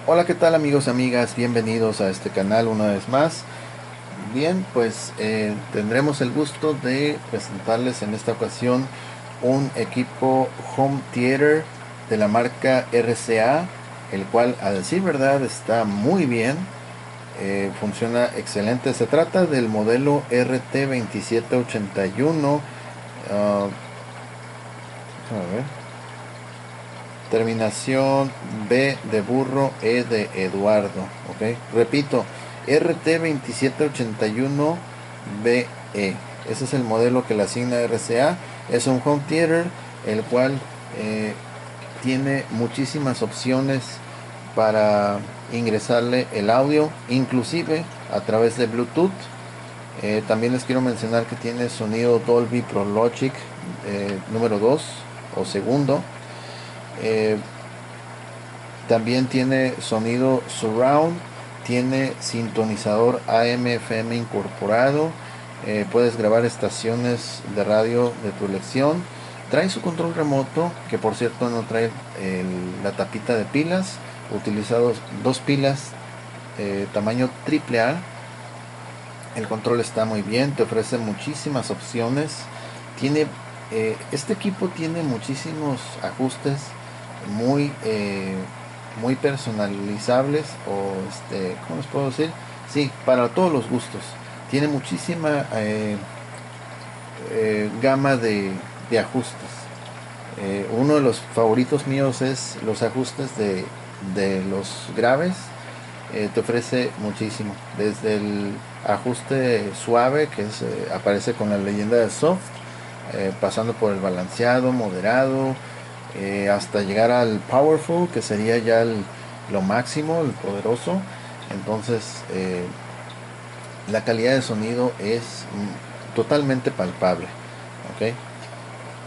Hola, ¿qué tal amigos y amigas? Bienvenidos a este canal una vez más. Bien, pues tendremos el gusto de presentarles en esta ocasión un equipo home theater de la marca RCA, el cual a decir verdad está muy bien, funciona excelente. Se trata del modelo RT2781, ah, déjame ver, terminación B de burro, E de Eduardo. Ok, repito, RT2781BE. Ese es el modelo que le asigna RCA. Es un home theater, el cual eh, tiene muchísimas opciones para ingresarle el audio, inclusive a través de Bluetooth. También les quiero mencionar que tiene sonido Dolby Pro Logic número 2 o segundo. Eh, También tiene sonido surround, tiene sintonizador AM/FM incorporado, puedes grabar estaciones de radio de tu elección. Trae su control remoto, que por cierto no trae la tapita de pilas. Utiliza dos pilas tamaño AAA. El control está muy bien, te ofrece muchísimas opciones. Este equipo tiene muchísimos ajustes muy muy personalizables, o ¿cómo les puedo decir? Sí, para todos los gustos. Tiene muchísima gama de ajustes. Uno de los favoritos míos es los ajustes de los graves. Te ofrece muchísimo, desde el ajuste suave, que aparece con la leyenda de soft, pasando por el balanceado, moderado, hasta llegar al powerful, que sería ya lo máximo, el poderoso. Entonces la calidad de sonido es totalmente palpable. ¿Ok?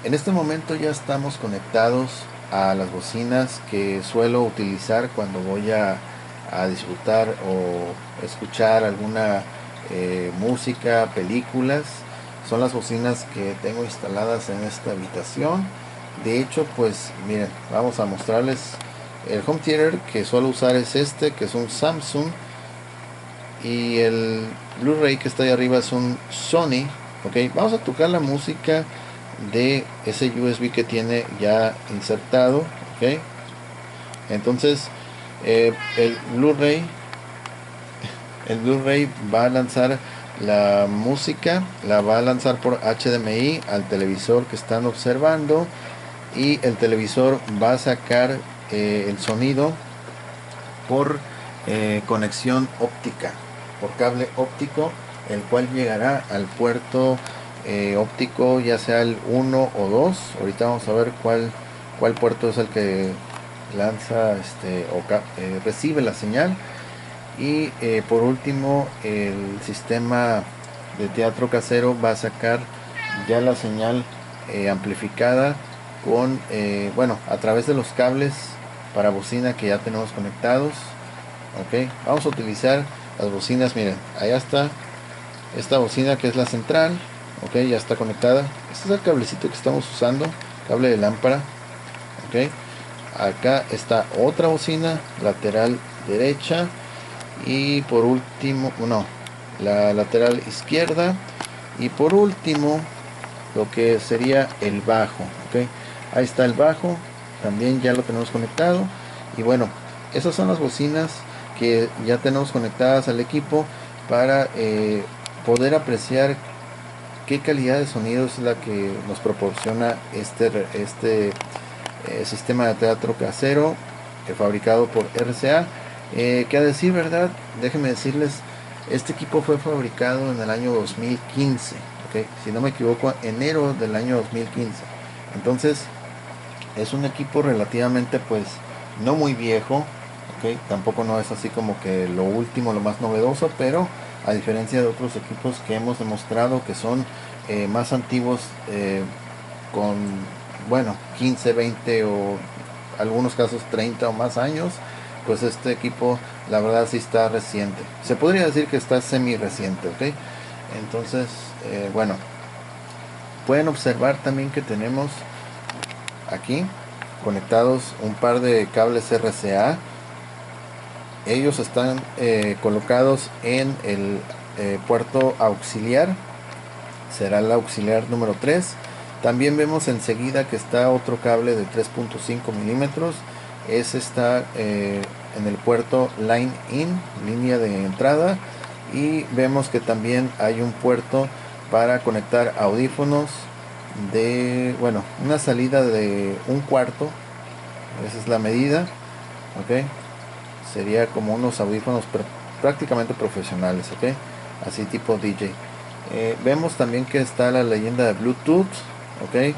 En este momento ya estamos conectados a las bocinas que suelo utilizar cuando voy a disfrutar o escuchar alguna música, películas. Son las bocinas que tengo instaladas en esta habitación. De hecho, pues miren, vamos a mostrarles el home theater que suelo usar. Es este, que es un Samsung, y el Blu-ray que está ahí arriba es un Sony. Ok, vamos a tocar la música de ese USB que tiene ya insertado. Ok, entonces eh, el Blu-ray el Blu-ray va a lanzar la música, la va a lanzar por HDMI al televisor que están observando, y el televisor va a sacar el sonido por conexión óptica, por cable óptico, el cual llegará al puerto óptico, ya sea el uno o 2. Ahorita vamos a ver cuál puerto es el que lanza recibe la señal. Y por último, el sistema de teatro casero va a sacar ya la señal amplificada con, bueno, a través de los cables para bocina que ya tenemos conectados. Ok, vamos a utilizar las bocinas. Miren, allá está esta bocina que es la central. Ok, ya está conectada. Este es el cablecito que estamos usando, cable de lámpara. Ok, acá está otra bocina lateral derecha, y por último, no, la lateral izquierda, y por último lo que sería el bajo. Ok, ahí está el bajo, también ya lo tenemos conectado. Y bueno, esas son las bocinas que ya tenemos conectadas al equipo para poder apreciar qué calidad de sonido es la que nos proporciona sistema de teatro casero fabricado por RCA. Que a decir verdad, déjenme decirles, este equipo fue fabricado en el año 2015. ¿Ok? Si no me equivoco, enero del año 2015. Entonces es un equipo relativamente, pues, no muy viejo. ¿Ok? Tampoco no es así como que lo último, lo más novedoso, pero a diferencia de otros equipos que hemos demostrado que son más antiguos, con, bueno, 15, 20 o algunos casos 30 o más años, pues este equipo la verdad sí está reciente. Se podría decir que está semi reciente. ¿Ok? Entonces, bueno, pueden observar también que tenemos aquí conectados un par de cables RCA ellos están colocados en el puerto auxiliar, será el auxiliar número 3. También vemos enseguida que está otro cable de 3.5 milímetros. Ese está en el puerto line in, línea de entrada. Y vemos que también hay un puerto para conectar audífonos de, bueno, una salida de 1/4. Esa es la medida, ok. Sería como unos audífonos prácticamente profesionales, ok, así tipo DJ. Vemos también que está la leyenda de Bluetooth, ok.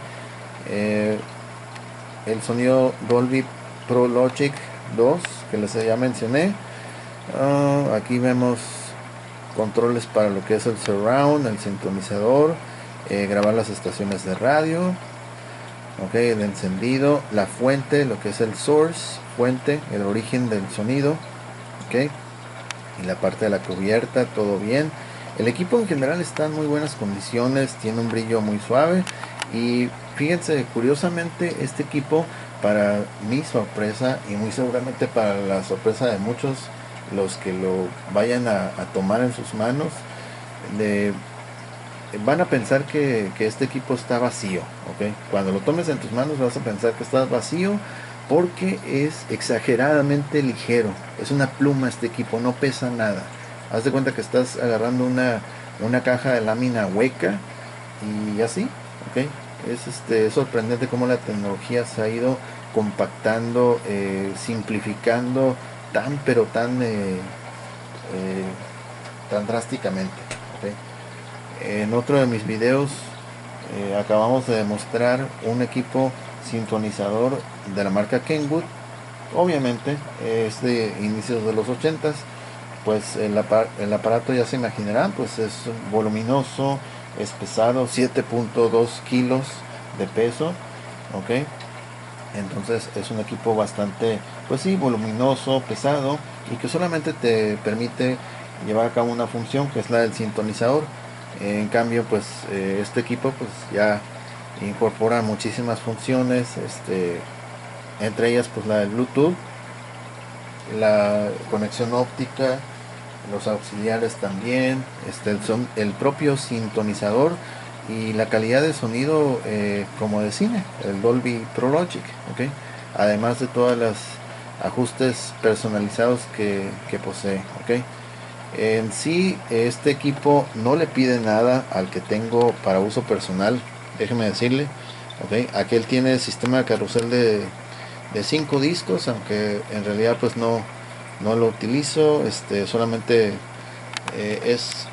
El sonido Dolby Pro Logic 2 que les ya mencioné. Aquí vemos controles para lo que es el surround, el sintonizador, grabar las estaciones de radio, ok, el encendido, la fuente, lo que es el source, fuente, el origen del sonido, ok, y la parte de la cubierta, todo bien. El equipo en general está en muy buenas condiciones, tiene un brillo muy suave. Y fíjense, curiosamente este equipo, para mi sorpresa y muy seguramente para la sorpresa de muchos los que lo vayan a tomar en sus manos, van a pensar que este equipo está vacío, ¿ok? Cuando lo tomes en tus manos vas a pensar que está vacío, porque es exageradamente ligero. Es una pluma este equipo, no pesa nada. Haz de cuenta que estás agarrando una caja de lámina hueca y así, ¿ok? Es sorprendente cómo la tecnología se ha ido compactando, simplificando pero tan drásticamente, ¿ok? En otro de mis videos acabamos de demostrar un equipo sintonizador de la marca Kenwood. Obviamente es de inicios de los 80s. Pues el aparato, ya se imaginarán, pues es voluminoso, es pesado, 7.2 kilos de peso, ok. Entonces es un equipo bastante, pues sí, voluminoso, pesado, y que solamente te permite llevar a cabo una función, que es la del sintonizador. En cambio, pues este equipo pues ya incorpora muchísimas funciones, entre ellas pues la del Bluetooth, la conexión óptica, los auxiliares también, el propio sintonizador y la calidad de sonido como de cine, el Dolby Pro Logic, ¿okay? Además de todos los ajustes personalizados que posee, ¿okay? En sí, este equipo no le pide nada al que tengo para uso personal, déjeme decirle, ¿okay? Aquel tiene el sistema de carrusel de 5 discos, aunque en realidad pues no lo utilizo, solamente es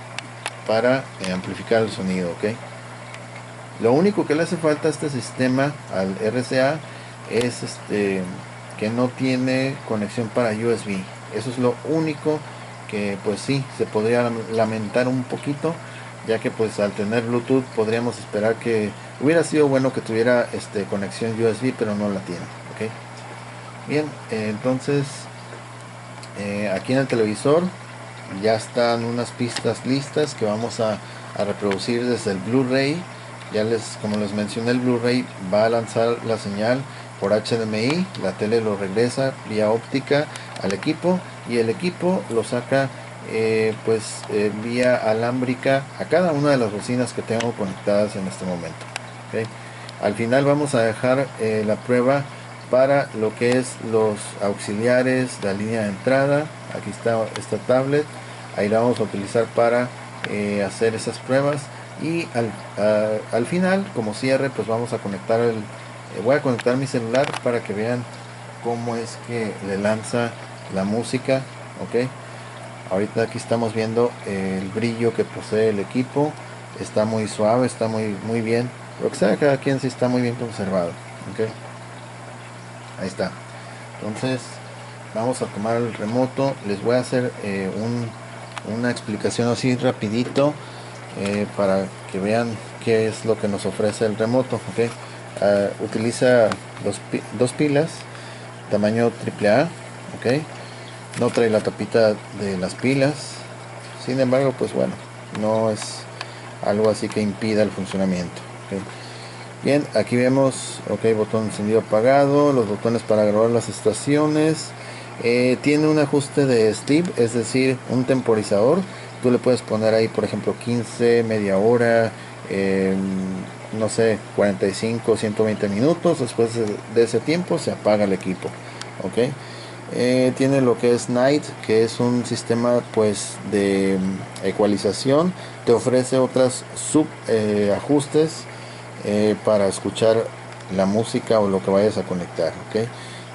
para amplificar el sonido, ¿ok? Lo único que le hace falta a este sistema, al RCA, es que no tiene conexión para USB. Eso es lo único que pues sí se podría lamentar un poquito, ya que pues al tener Bluetooth podríamos esperar que hubiera sido bueno que tuviera conexión USB, pero no la tiene, ¿ok? Bien, entonces aquí en el televisor ya están unas pistas listas que vamos a reproducir desde el Blu-ray. Como les mencioné, el Blu-ray va a lanzar la señal por HDMI, la tele lo regresa vía óptica al equipo, y el equipo lo saca vía alámbrica a cada una de las bocinas que tengo conectadas en este momento, ¿okay? Al final vamos a dejar la prueba para lo que es los auxiliares, la línea de entrada. Aquí está esta tablet, ahí la vamos a utilizar para hacer esas pruebas. Y al final, como cierre, pues vamos a conectar voy a conectar mi celular para que vean cómo es que le lanza la música, ok. Ahorita aquí estamos viendo el brillo que posee el equipo, está muy suave, está muy bien. Lo que sea, cada quien sí está muy bien conservado, ok. Ahí está. Entonces vamos a tomar el remoto. Les voy a hacer una explicación así rapidito para que vean qué es lo que nos ofrece el remoto, ¿okay? Utiliza dos pilas tamaño AAA, ¿ok? No trae la tapita de las pilas, sin embargo pues bueno, no es algo así que impida el funcionamiento, ¿okay? Bien, aquí vemos, ok, botón encendido apagado, los botones para grabar las estaciones, Tiene un ajuste de sleep, es decir, un temporizador. Tú le puedes poner ahí, por ejemplo, 15, media hora, no sé, 45, 120 minutos. Después de ese tiempo se apaga el equipo. ¿Ok? Tiene lo que es Night, que es un sistema pues de ecualización. Te ofrece otras sub ajustes para escuchar la música o lo que vayas a conectar. ¿Ok?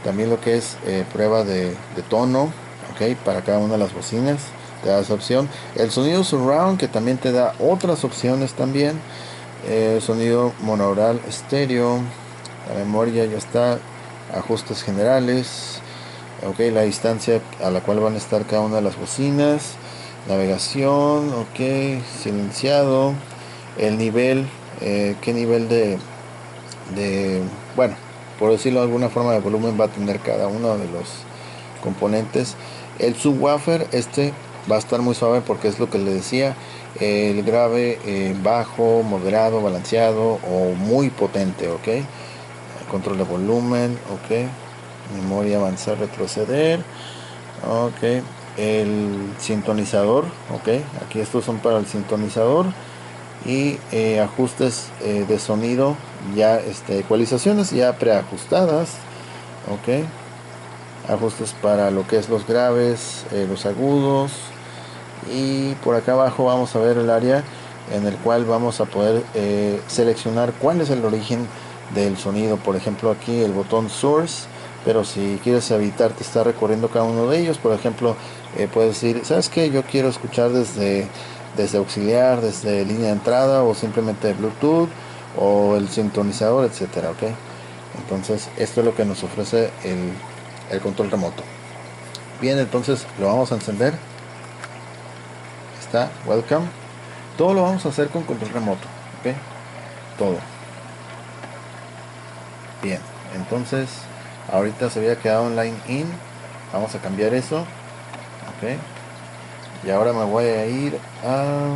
También lo que es prueba de tono. ¿Ok? Para cada una de las bocinas te da esa opción. El sonido surround, que también te da otras opciones también. Sonido monaural estéreo. La memoria ya está. Ajustes generales. Ok, la distancia a la cual van a estar cada una de las bocinas. Navegación. Ok, silenciado. El nivel. Qué nivel de, bueno, por decirlo de alguna forma, de volumen va a tener cada uno de los componentes. El subwoofer, este va a estar muy suave porque es lo que le decía. El grave, bajo, moderado, balanceado o muy potente. Ok, control de volumen. Ok, memoria, avanzar, retroceder. Ok, el sintonizador. Ok, aquí estos son para el sintonizador. Y ajustes de sonido, ya ecualizaciones ya preajustadas. Ok, ajustes para lo que es los graves, los agudos. Y por acá abajo vamos a ver el área en el cual vamos a poder seleccionar cuál es el origen del sonido. Por ejemplo, aquí el botón source, pero si quieres evitarte estar recorriendo cada uno de ellos, por ejemplo, puedes decir, ¿sabes qué? Yo quiero escuchar desde auxiliar, desde línea de entrada, o simplemente Bluetooth, o el sintonizador, etcétera. ¿Ok? Entonces esto es lo que nos ofrece el control remoto. Bien, entonces lo vamos a encender. Está welcome. Todo lo vamos a hacer con control remoto. Ok, todo. Bien, entonces ahorita se había quedado en line in. Vamos a cambiar eso. Ok, y ahora me voy a ir a,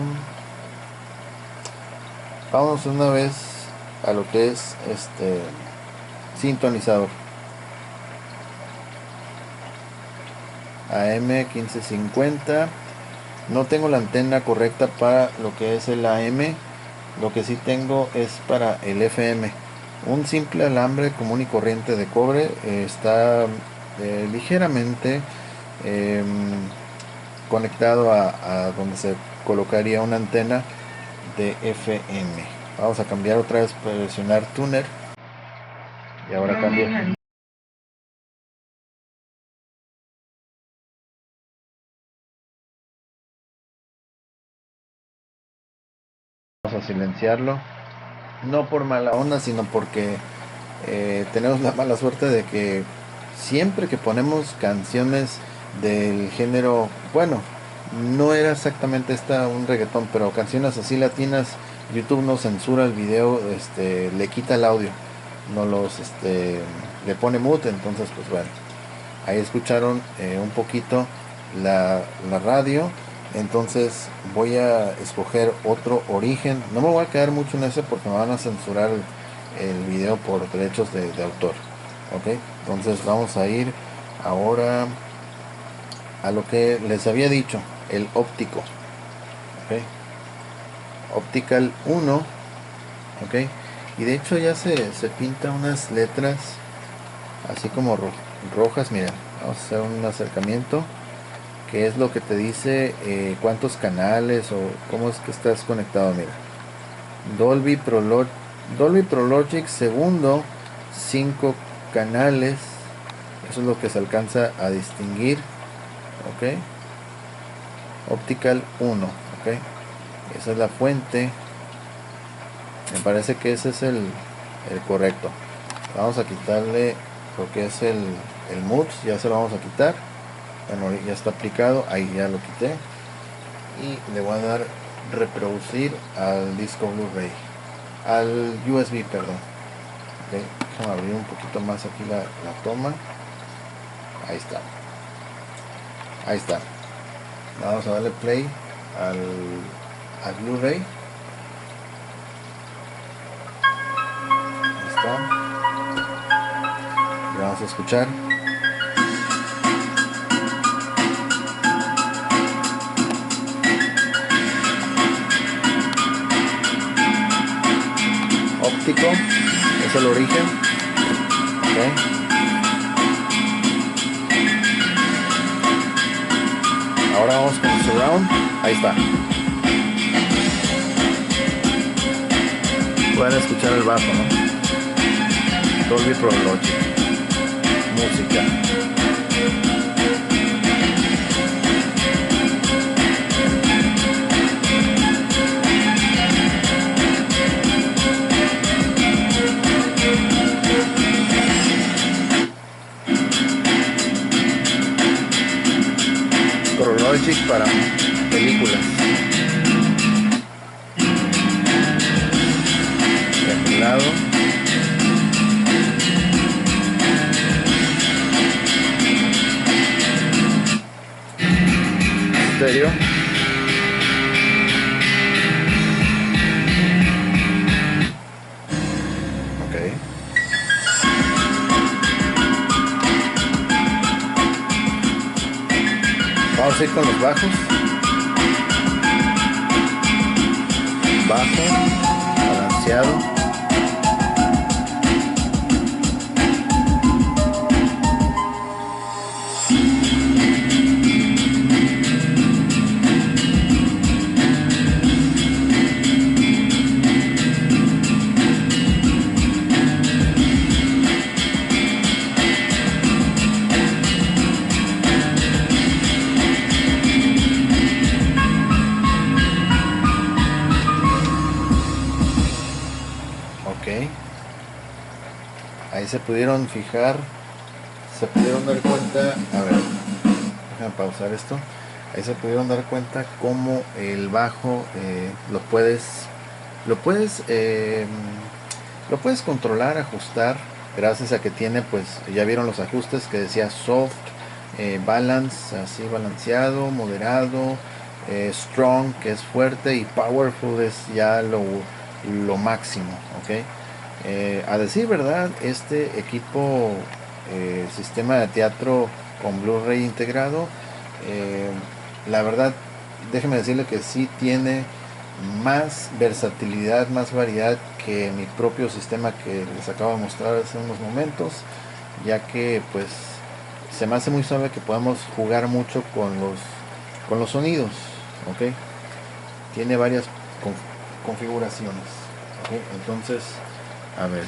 vamos una vez a lo que es sintonizador AM1550. No tengo la antena correcta para lo que es el AM. Lo que sí tengo es para el FM. Un simple alambre común y corriente de cobre está ligeramente em, conectado a donde se colocaría una antena de FM. Vamos a cambiar otra vez, presionar tuner y ahora cambia. Vamos a silenciarlo, no por mala onda, sino porque tenemos la mala suerte de que siempre que ponemos canciones del género, bueno, no era exactamente esta un reggaetón, pero canciones así latinas, YouTube no censura el video, le quita el audio, no los, le pone mute. Entonces pues bueno, ahí escucharon un poquito la radio. Entonces voy a escoger otro origen. No me voy a quedar mucho en ese porque me van a censurar el video por derechos de autor. Ok, entonces vamos a ir ahora a lo que les había dicho, el óptico. Ok, Optical 1. Ok, y de hecho ya se pinta unas letras así como rojas. Mira, vamos a hacer un acercamiento, que es lo que te dice cuántos canales o cómo es que estás conectado. Mira, Dolby Dolby Pro Logic segundo, 5 canales. Eso es lo que se alcanza a distinguir. Ok, Optical 1. Ok, esa es la fuente. Me parece que ese es el correcto. Vamos a quitarle lo que es el mute, ya se lo vamos a quitar. Bueno, ya está aplicado, ahí ya lo quité. Y le voy a dar reproducir al disco Blu-ray, al USB, perdón. Ok, déjame abrir un poquito más aquí la toma. Ahí está, ahí está. Vamos a darle play al Blu-ray. Ahí está. Y vamos a escuchar. 5 es el origen. Okay. Ahora vamos con el surround. Ahí está. Pueden escuchar el bajo, ¿no? Dolby Pro Logic. Música. Logic para películas. De aquel lado. Estéreo. Ok. Vamos a ir con los bajos. Bajo, balanceado. Ahí se pudieron fijar, se pudieron dar cuenta, a ver, déjame pausar esto. Ahí se pudieron dar cuenta cómo el bajo lo puedes controlar, ajustar, gracias a que tiene, pues ya vieron los ajustes que decía soft, balance, así balanceado, moderado, strong, que es fuerte, y powerful es ya lo máximo, ¿ok? A decir verdad, este equipo, sistema de teatro con Blu-ray integrado, la verdad, déjeme decirle que sí tiene más versatilidad, más variedad que mi propio sistema que les acabo de mostrar hace unos momentos, ya que pues se me hace muy suave que podamos jugar mucho con los sonidos, ¿ok? Tiene varias configuraciones, ¿ok? Entonces, a ver,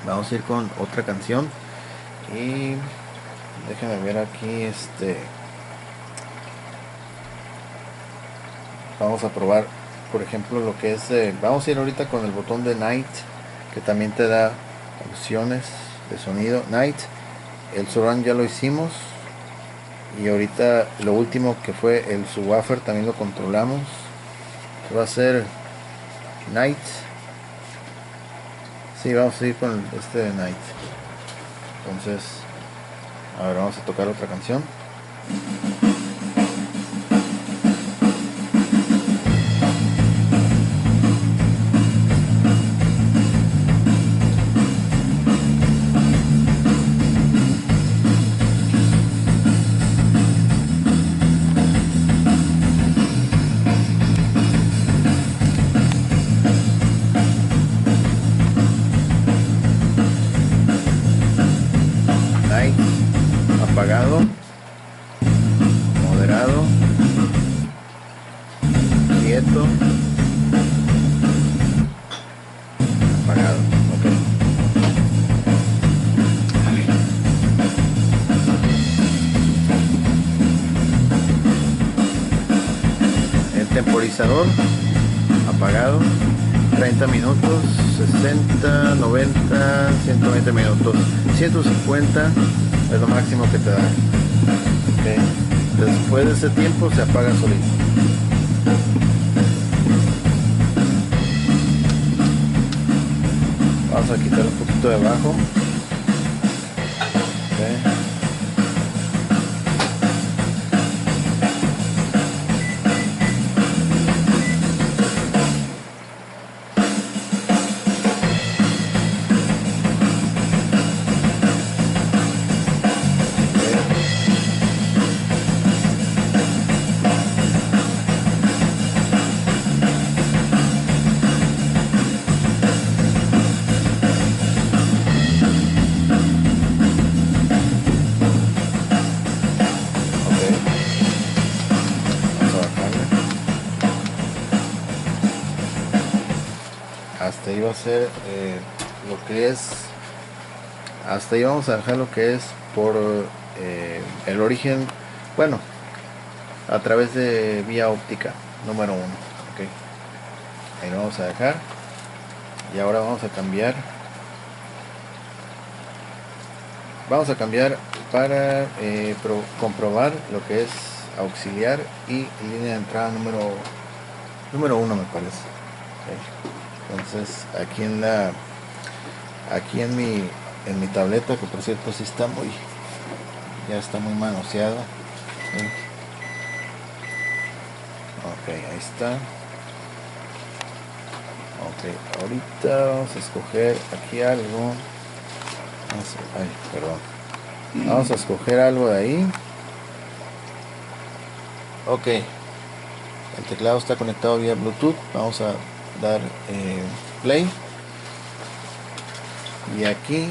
vamos a ir con otra canción y déjenme ver aquí, vamos a probar, por ejemplo, lo que es, vamos a ir ahorita con el botón de Night, que también te da opciones de sonido. Night, el surround ya lo hicimos, y ahorita lo último que fue el subwoofer también lo controlamos. Va a ser Night. Sí, vamos a ir con este de Night. Entonces, a ver, vamos a tocar otra canción. Apagado, moderado, quieto, apagado, ok. El temporizador apagado, 30 minutos, 60, 90, 120 minutos, 150 es lo máximo que te da. Okay. Después de ese tiempo se apaga solito. Vamos a quitar un poquito de abajo. Okay. hasta ahí va a ser lo que es, hasta ahí vamos a dejar lo que es por el origen, bueno, a través de vía óptica número 1. Ok, ahí lo vamos a dejar. Y ahora vamos a cambiar para comprobar lo que es auxiliar y línea de entrada número 1, me parece. Okay. Entonces aquí en mi tableta, que por cierto sí está ya está muy manoseada. Okay. Ok, ahí está. Ok, ahorita vamos a escoger aquí algo. Vamos a escoger algo de ahí. Ok, el teclado está conectado vía Bluetooth. Vamos a dar play. Y aquí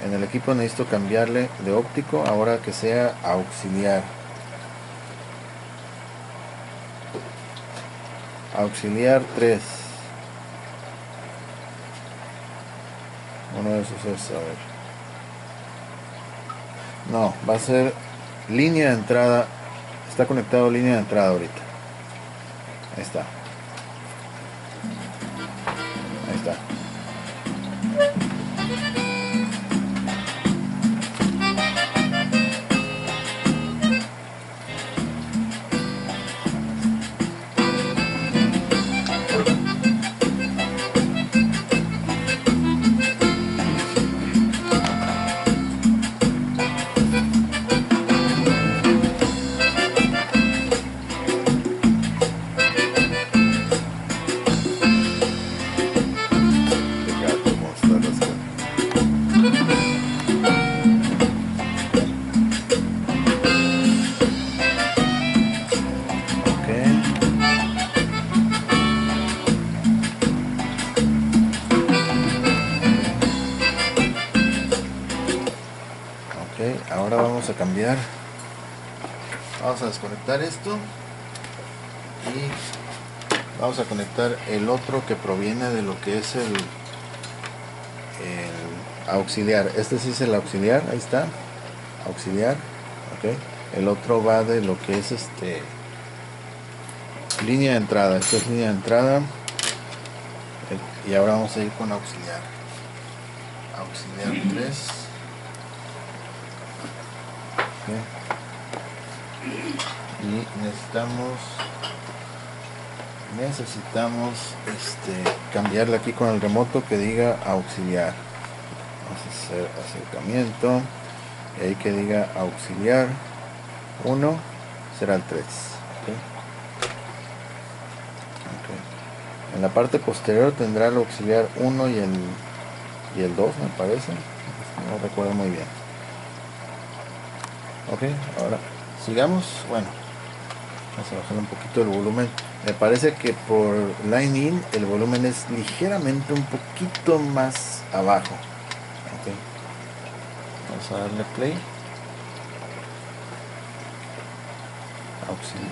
en el equipo necesito cambiarle de óptico ahora que sea auxiliar. Auxiliar 3. Uno de esos es, a ver. No, va a ser línea de entrada. Está conectado línea de entrada ahorita. Ahí está. Ahí está. Ahora vamos a cambiar, vamos a desconectar esto y vamos a conectar el otro que proviene de lo que es el auxiliar. Este sí es el auxiliar, ahí está, auxiliar. Ok, el otro va de lo que es línea de entrada. Esto es línea de entrada y ahora vamos a ir con auxiliar 3. Okay. Y necesitamos cambiarle aquí con el remoto que diga auxiliar. Vamos a hacer acercamiento y ahí que diga auxiliar 1 será el 3. Okay. Okay. En la parte posterior tendrá el auxiliar 1 y el 2, me parece, no recuerdo muy bien. Ok, ahora sigamos. Bueno, vamos a bajar un poquito el volumen. Me parece que por line in el volumen es ligeramente un poquito más abajo. Ok, vamos a darle play. Auxilio,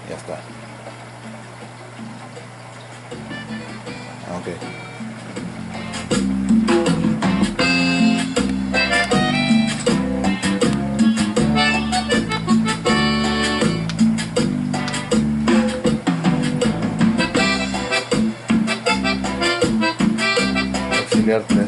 ya está. Ok. Auxiliar 3.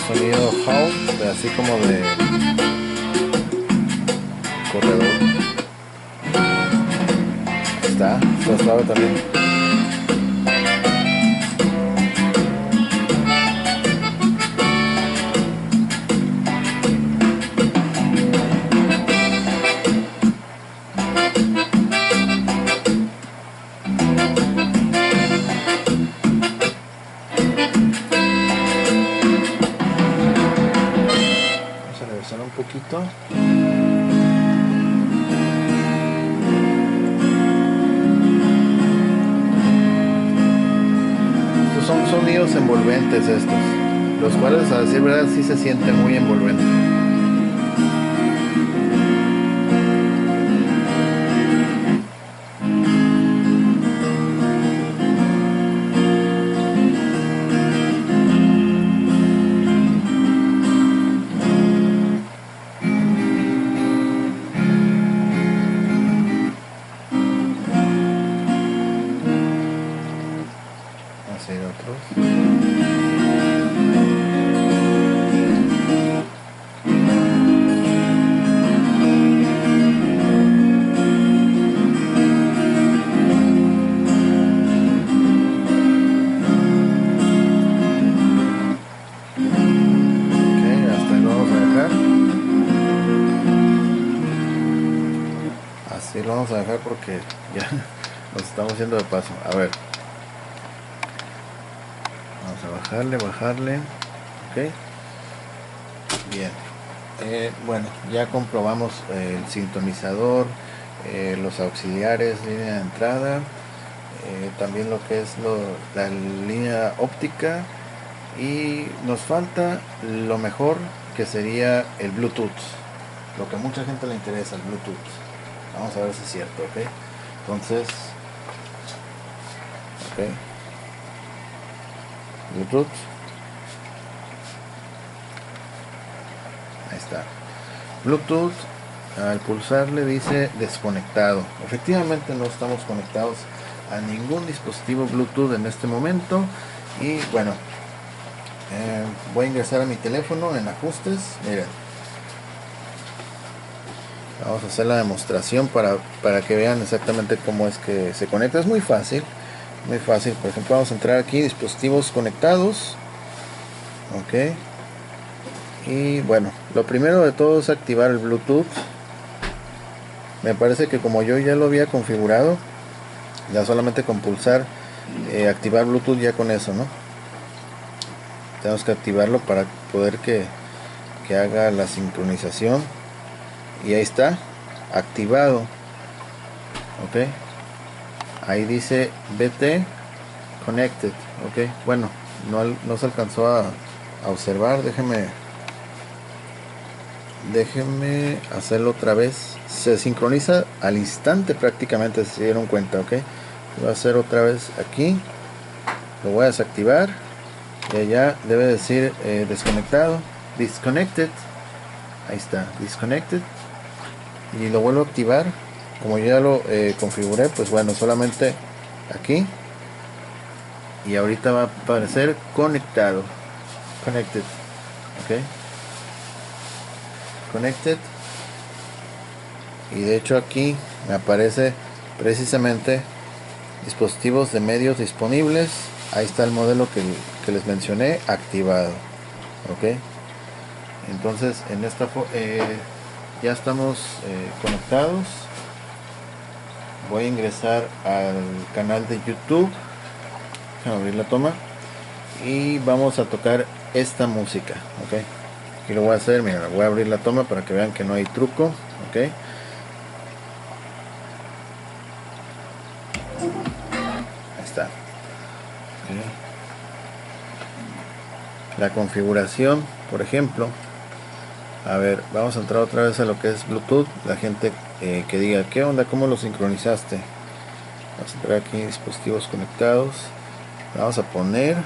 Sonido howl, así como de corredor. está suave también. Vamos a regresar un poquito. Son sonidos envolventes estos, los cuales a decir verdad sí se sienten muy envolventes. Vamos a ir a otros. Así lo vamos a dejar porque ya nos estamos yendo de paso. A ver, vamos a bajarle, ok, bien. Bueno, ya comprobamos el sintonizador, los auxiliares, línea de entrada, también lo que es la línea óptica, y nos falta lo mejor, que sería el Bluetooth, lo que a mucha gente le interesa, el Bluetooth. Vamos a ver si es cierto, ok. Entonces, ok, Bluetooth, ahí está. Bluetooth, al pulsarle dice desconectado. Efectivamente no estamos conectados a ningún dispositivo Bluetooth en este momento. Y bueno, voy a ingresar a mi teléfono en ajustes. Miren, vamos a hacer la demostración para que vean exactamente cómo es que se conecta. Es muy fácil, muy fácil. Por ejemplo, vamos a entrar aquí, dispositivos conectados, ok. Y bueno, lo primero de todo es activar el Bluetooth. Me parece que como yo ya lo había configurado, ya solamente con pulsar activar Bluetooth, ya con eso, ¿no? Tenemos que activarlo para poder que haga la sincronización. Y ahí está, activado, ok. Ahí dice BT Connected, ok. Bueno, no se alcanzó a observar. Déjenme hacerlo otra vez. Se sincroniza al instante prácticamente, si se dieron cuenta, ok. Voy a hacer otra vez aquí, lo voy a desactivar y allá debe decir desconectado, disconnected. Ahí está, disconnected. Y lo vuelvo a activar. Como ya lo configuré, pues bueno, solamente aquí, y ahorita va a aparecer conectado, connected, ok, connected. Y de hecho aquí me aparece precisamente dispositivos de medios disponibles. Ahí está el modelo que les mencioné, activado, ok. Entonces en esta ya estamos conectados. Voy a ingresar al canal de YouTube, voy a abrir la toma y vamos a tocar esta música, ok. Aquí lo voy a hacer, mira, voy a abrir la toma para que vean que no hay truco, ok. Ahí está, okay. La configuración, por ejemplo, a ver, vamos a entrar otra vez a lo que es Bluetooth. La gente que diga, ¿qué onda? ¿Cómo lo sincronizaste? Vamos a entrar aquí, dispositivos conectados. Vamos a poner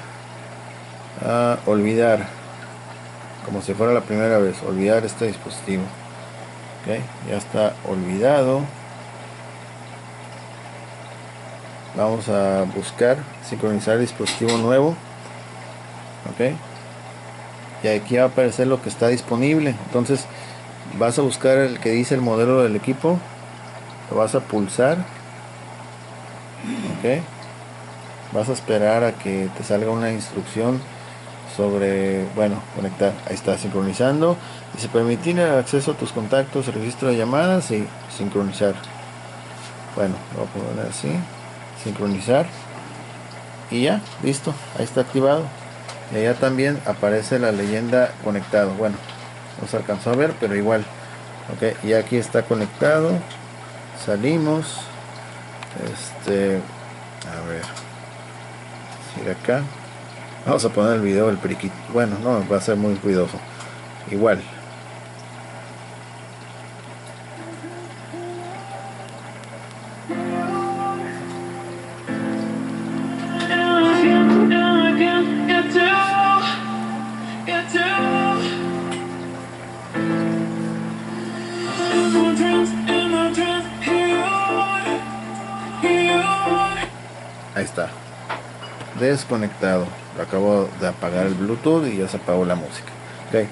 a olvidar, como si fuera la primera vez, olvidar este dispositivo. Ok, ya está olvidado. Vamos a buscar sincronizar dispositivo nuevo. Ok, y aquí va a aparecer lo que está disponible. Entonces vas a buscar el que dice el modelo del equipo, lo vas a pulsar ok. Vas a esperar a que te salga una instrucción sobre, bueno, conectar. Ahí está, sincronizando. Dice permitir el acceso a tus contactos, registro de llamadas y sincronizar. Bueno, lo voy a poner así, sincronizar, y ya, listo, ahí está activado. Y allá también aparece la leyenda conectado. Bueno, no se alcanzó a ver, pero igual. Ok, y aquí está conectado. Salimos. A ver, ir acá. Vamos a poner el video del periquito. Bueno, no, va a ser muy ruidoso. Igual. Ahí está. Desconectado. Acabo de apagar el Bluetooth y ya se apagó la música. Ok.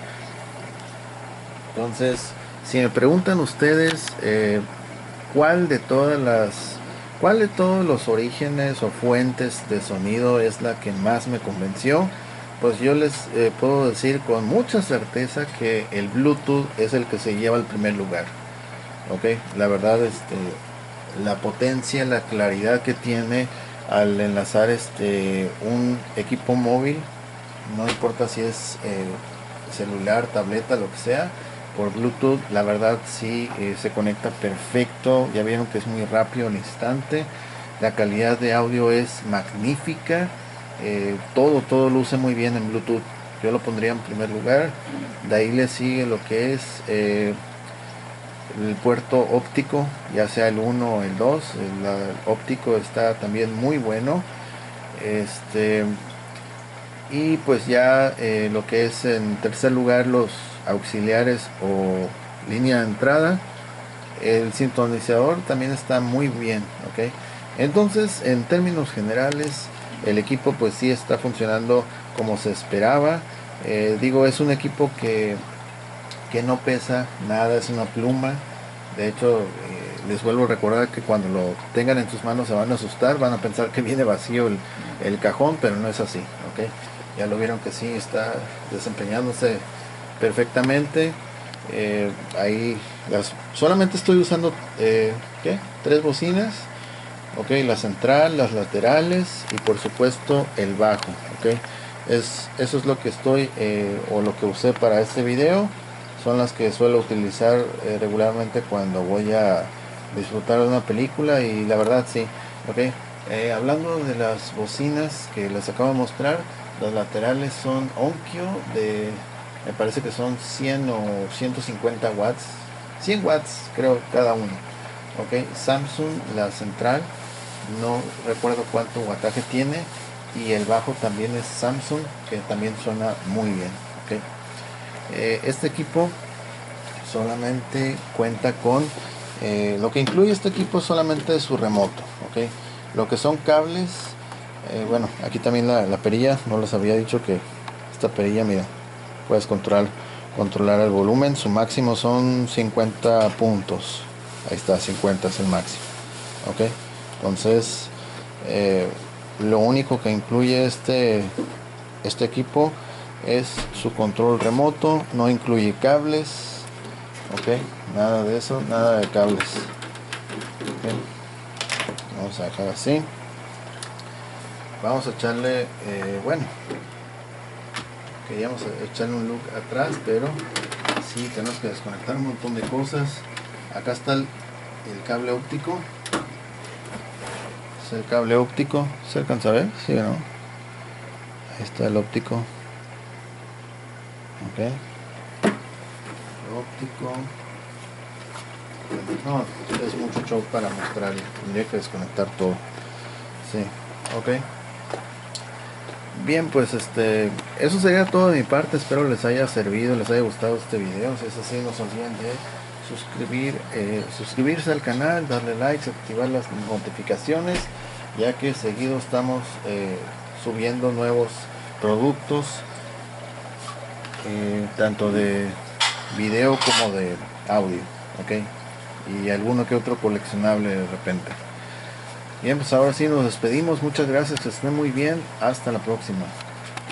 Entonces, si me preguntan ustedes cuál de todos los orígenes o fuentes de sonido es la que más me convenció, pues yo les puedo decir con mucha certeza que el Bluetooth es el que se lleva al primer lugar. Ok, la verdad, la potencia, la claridad que tiene al enlazar un equipo móvil, no importa si es celular, tableta, lo que sea, por Bluetooth, la verdad sí se conecta perfecto. Ya vieron que es muy rápido al instante, la calidad de audio es magnífica, todo luce muy bien en Bluetooth. Yo lo pondría en primer lugar. De ahí le sigue lo que es el puerto óptico, ya sea el 1 o el 2. El óptico está también muy bueno. Y pues ya lo que es en tercer lugar los auxiliares o línea de entrada. El sintonizador también está muy bien, ok. Entonces, en términos generales, el equipo pues sí está funcionando como se esperaba. Digo, es un equipo que no pesa nada, es una pluma. De hecho, les vuelvo a recordar que cuando lo tengan en sus manos se van a asustar, van a pensar que viene vacío el cajón, pero no es así, ¿ok? Ya lo vieron que sí está desempeñándose perfectamente. Ahí solamente estoy usando tres bocinas, ok, la central, las laterales y por supuesto el bajo, ok. Eso es lo que estoy o lo que usé para este video. Son las que suelo utilizar regularmente cuando voy a disfrutar de una película, y la verdad sí, ok. Hablando de las bocinas que les acabo de mostrar, las laterales son Onkyo me parece que son 100 o 150 watts, 100 watts creo cada uno, ok. Samsung, la central, no recuerdo cuánto wattaje tiene, y el bajo también es Samsung, que también suena muy bien, ok. Este equipo solamente cuenta con lo que incluye este equipo, solamente su remoto, ok. Lo que son cables, bueno, aquí también la perilla, no les había dicho que esta perilla, mira, puedes controlar el volumen. Su máximo son 50 puntos, ahí está, 50 es el máximo, ok. Entonces lo único que incluye este equipo es su control remoto, no incluye cables, ok, nada de eso, nada de cables, okay. Vamos a dejar así, vamos a echarle bueno, queríamos echarle un look atrás, pero sí tenemos que desconectar un montón de cosas. Acá está el cable óptico, es el cable óptico, ¿se alcanza a ver? ¿Sí o no? Ahí está el óptico, ok, óptico. No, es mucho show para mostrar, tendría que desconectar todo. Sí, ok. Bien, pues eso sería todo de mi parte. Espero les haya servido, les haya gustado este video. Si es así, no se olviden de suscribirse al canal, darle likes, activar las notificaciones, ya que seguido estamos subiendo nuevos productos, tanto de video como de audio, ok, y alguno que otro coleccionable de repente. Bien, pues ahora sí nos despedimos. Muchas gracias, que estén muy bien. Hasta la próxima.